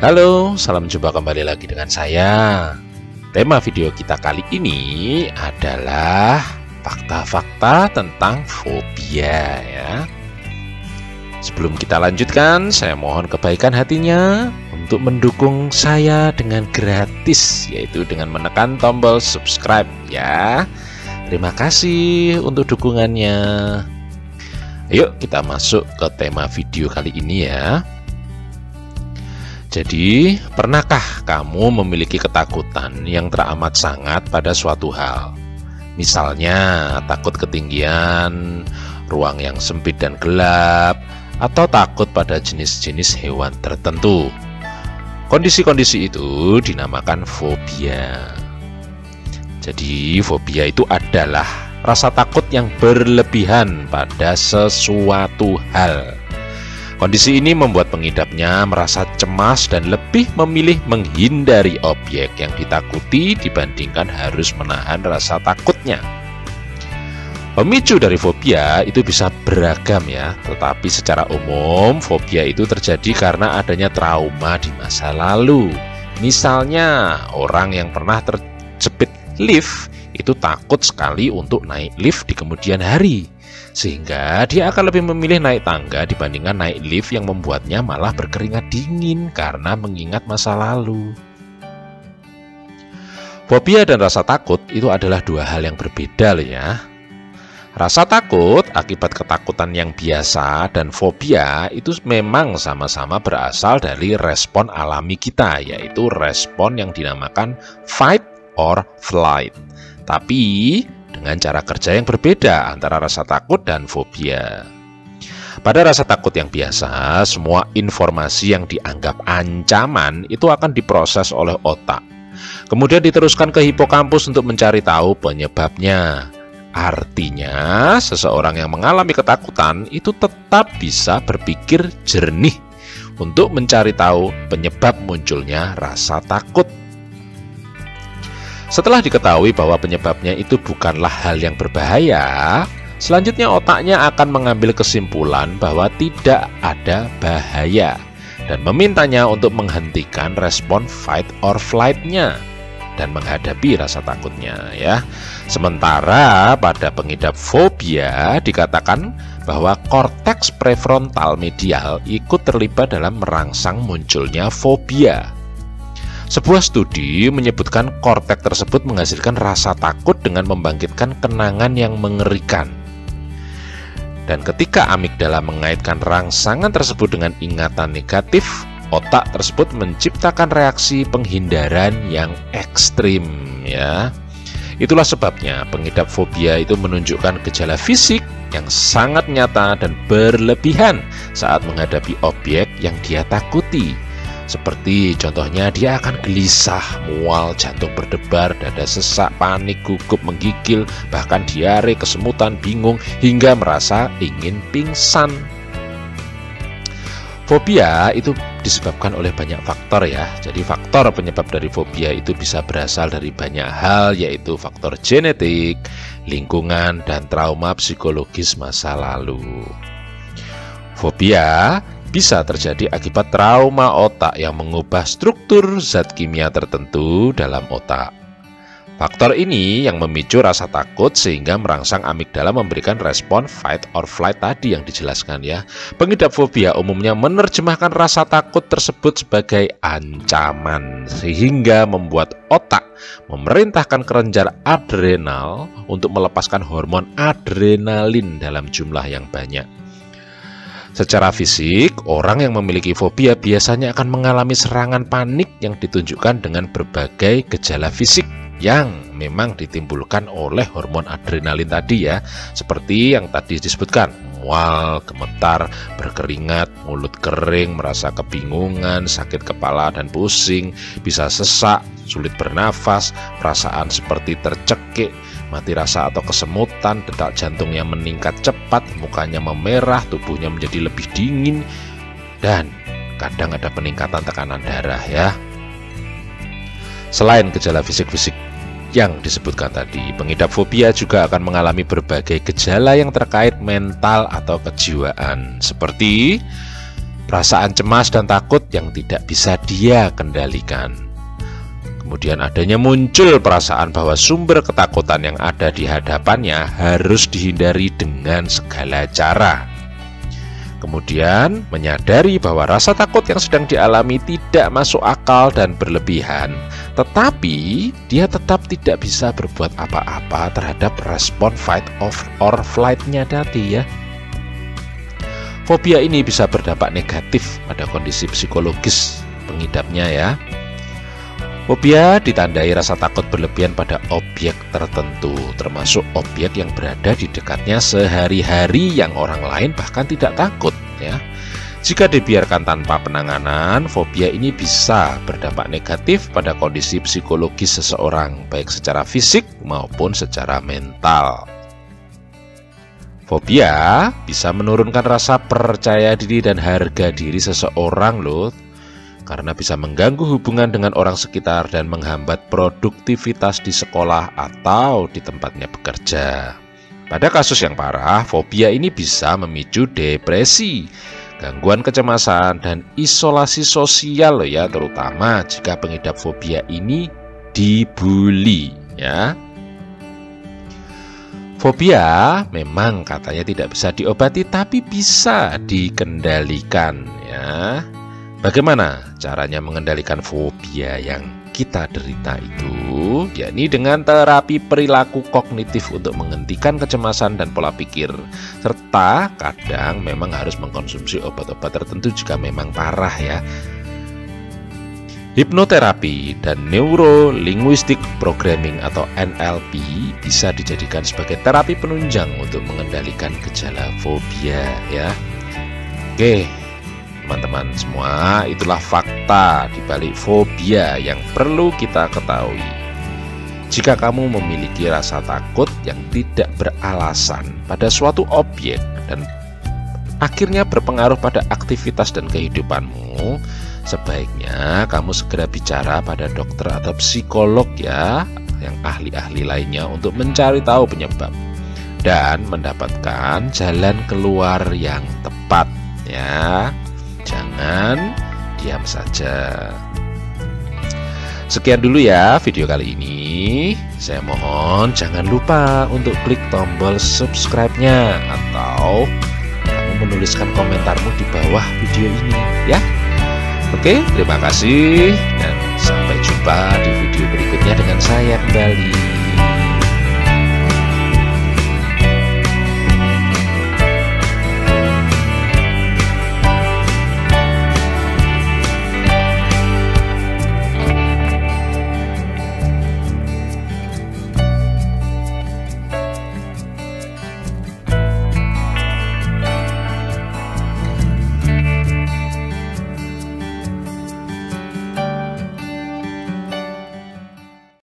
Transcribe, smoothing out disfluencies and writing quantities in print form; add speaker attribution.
Speaker 1: Halo, salam jumpa kembali lagi dengan saya. Tema video kita kali ini adalah fakta-fakta tentang fobia ya. Sebelum kita lanjutkan, saya mohon kebaikan hatinya untuk mendukung saya dengan gratis, yaitu dengan menekan tombol subscribe ya. Terima kasih untuk dukungannya. Ayo kita masuk ke tema video kali ini ya. Jadi, pernahkah kamu memiliki ketakutan yang teramat sangat pada suatu hal? Misalnya, takut ketinggian, ruang yang sempit dan gelap, atau takut pada jenis-jenis hewan tertentu. Kondisi-kondisi itu dinamakan fobia. Jadi, fobia itu adalah rasa takut yang berlebihan pada sesuatu hal. Kondisi ini membuat pengidapnya merasa cemas dan lebih memilih menghindari objek yang ditakuti dibandingkan harus menahan rasa takutnya. Pemicu dari fobia itu bisa beragam ya, tetapi secara umum fobia itu terjadi karena adanya trauma di masa lalu. Misalnya, orang yang pernah terjepit lift itu takut sekali untuk naik lift di kemudian hari, sehingga dia akan lebih memilih naik tangga dibandingkan naik lift yang membuatnya malah berkeringat dingin karena mengingat masa lalu. Fobia dan rasa takut itu adalah dua hal yang berbeda loh ya. Rasa takut akibat ketakutan yang biasa dan fobia itu memang sama-sama berasal dari respon alami kita, yaitu respon yang dinamakan fight or flight. Tapi dengan cara kerja yang berbeda antara rasa takut dan fobia. Pada rasa takut yang biasa, semua informasi yang dianggap ancaman itu akan diproses oleh otak. Kemudian diteruskan ke hipokampus untuk mencari tahu penyebabnya. Artinya, seseorang yang mengalami ketakutan itu tetap bisa berpikir jernih untuk mencari tahu penyebab munculnya rasa takut. Setelah diketahui bahwa penyebabnya itu bukanlah hal yang berbahaya, selanjutnya otaknya akan mengambil kesimpulan bahwa tidak ada bahaya dan memintanya untuk menghentikan respon fight or flight-nya dan menghadapi rasa takutnya ya. Sementara pada pengidap fobia dikatakan bahwa korteks prefrontal medial ikut terlibat dalam merangsang munculnya fobia. Sebuah studi menyebutkan korteks tersebut menghasilkan rasa takut dengan membangkitkan kenangan yang mengerikan. Dan ketika amigdala mengaitkan rangsangan tersebut dengan ingatan negatif, otak tersebut menciptakan reaksi penghindaran yang ekstrim ya. Itulah sebabnya pengidap fobia itu menunjukkan gejala fisik yang sangat nyata dan berlebihan saat menghadapi objek yang dia takuti. Seperti contohnya dia akan gelisah, mual, jantung berdebar, dada sesak, panik, gugup, menggigil, bahkan diare, kesemutan, bingung, hingga merasa ingin pingsan. Fobia itu disebabkan oleh banyak faktor ya. Jadi faktor penyebab dari fobia itu bisa berasal dari banyak hal, yaitu faktor genetik, lingkungan, dan trauma psikologis masa lalu. Fobia bisa terjadi akibat trauma otak yang mengubah struktur zat kimia tertentu dalam otak. Faktor ini yang memicu rasa takut sehingga merangsang amigdala memberikan respon fight or flight tadi yang dijelaskan ya. Pengidap fobia umumnya menerjemahkan rasa takut tersebut sebagai ancaman sehingga membuat otak memerintahkan kelenjar adrenal untuk melepaskan hormon adrenalin dalam jumlah yang banyak. Secara fisik, orang yang memiliki fobia biasanya akan mengalami serangan panik yang ditunjukkan dengan berbagai gejala fisik yang memang ditimbulkan oleh hormon adrenalin tadi ya, seperti yang tadi disebutkan, mual, gemetar, berkeringat, mulut kering, merasa kebingungan, sakit kepala dan pusing, bisa sesak, sulit bernafas, perasaan seperti tercekik, mati rasa atau kesemutan, detak jantungnya meningkat cepat, mukanya memerah, tubuhnya menjadi lebih dingin, dan kadang ada peningkatan tekanan darah ya. Selain gejala fisik-fisik yang disebutkan tadi, pengidap fobia juga akan mengalami berbagai gejala yang terkait mental atau kejiwaan, seperti perasaan cemas dan takut yang tidak bisa dia kendalikan. Kemudian adanya muncul perasaan bahwa sumber ketakutan yang ada di hadapannya harus dihindari dengan segala cara. Kemudian menyadari bahwa rasa takut yang sedang dialami tidak masuk akal dan berlebihan, tetapi dia tetap tidak bisa berbuat apa-apa terhadap respon fight or flight-nya tadi ya. Fobia ini bisa berdampak negatif pada kondisi psikologis pengidapnya ya. Fobia ditandai rasa takut berlebihan pada objek tertentu, termasuk objek yang berada di dekatnya sehari-hari yang orang lain bahkan tidak takut ya. Jika dibiarkan tanpa penanganan, fobia ini bisa berdampak negatif pada kondisi psikologis seseorang, baik secara fisik maupun secara mental. Fobia bisa menurunkan rasa percaya diri dan harga diri seseorang loh, karena bisa mengganggu hubungan dengan orang sekitar dan menghambat produktivitas di sekolah atau di tempatnya bekerja. Pada kasus yang parah, fobia ini bisa memicu depresi, gangguan kecemasan, dan isolasi sosial loh ya, terutama jika pengidap fobia ini dibully ya. Fobia memang katanya tidak bisa diobati, tapi bisa dikendalikan ya. Bagaimana caranya mengendalikan fobia yang kita derita itu? Yakni dengan terapi perilaku kognitif untuk menghentikan kecemasan dan pola pikir. Serta kadang memang harus mengkonsumsi obat-obat tertentu jika memang parah ya. Hipnoterapi dan Neuro-Linguistic Programming atau NLP bisa dijadikan sebagai terapi penunjang untuk mengendalikan gejala fobia ya. Oke, teman-teman semua, itulah fakta di balik fobia yang perlu kita ketahui. Jika kamu memiliki rasa takut yang tidak beralasan pada suatu objek dan akhirnya berpengaruh pada aktivitas dan kehidupanmu, sebaiknya kamu segera bicara pada dokter atau psikolog ya, yang ahli-ahli lainnya untuk mencari tahu penyebab dan mendapatkan jalan keluar yang tepat ya. Jangan diam saja. Sekian dulu ya video kali ini. Saya mohon jangan lupa untuk klik tombol subscribe-nya atau kamu menuliskan komentarmu di bawah video ini ya. Oke, terima kasih dan sampai jumpa di video berikutnya dengan saya kembali.